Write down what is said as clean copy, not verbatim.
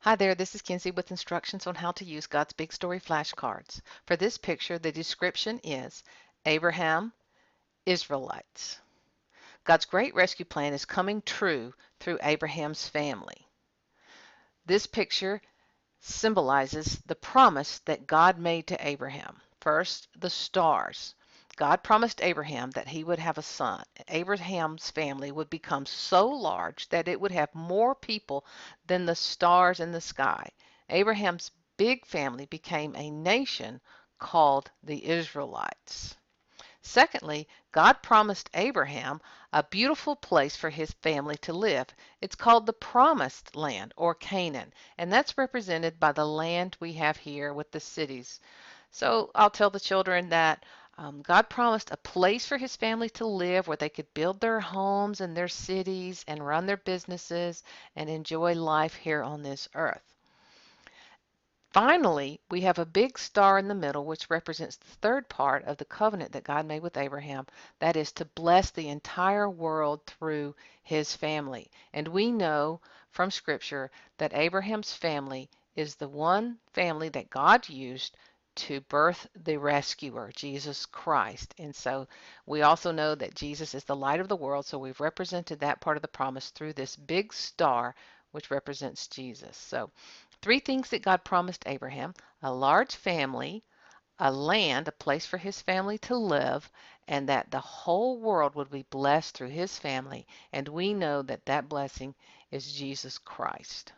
Hi there, this is Kinsey with instructions on how to use God's Big Story flashcards. For this picture, the description is Abraham, Israelites. God's great rescue plan is coming true through Abraham's family. This picture symbolizes the promise that God made to Abraham. First, the stars. God promised Abraham that he would have a son. Abraham's family would become so large that it would have more people than the stars in the sky. Abraham's big family became a nation called the Israelites. Secondly, God promised Abraham a beautiful place for his family to live. It's called the Promised Land or Canaan, and that's represented by the land we have here with the cities. So I'll tell the children that God promised a place for his family to live where they could build their homes and their cities and run their businesses and enjoy life here on this earth. Finally, we have a big star in the middle, which represents the third part of the covenant that God made with Abraham. That is to bless the entire world through his family. And we know from Scripture that Abraham's family is the one family that God used to birth the rescuer, Jesus Christ. And so we also know that Jesus is the light of the world. So we've represented that part of the promise through this big star, which represents Jesus. So three things that God promised Abraham: a large family, a land, a place for his family to live, and that the whole world would be blessed through his family. And we know that that blessing is Jesus Christ.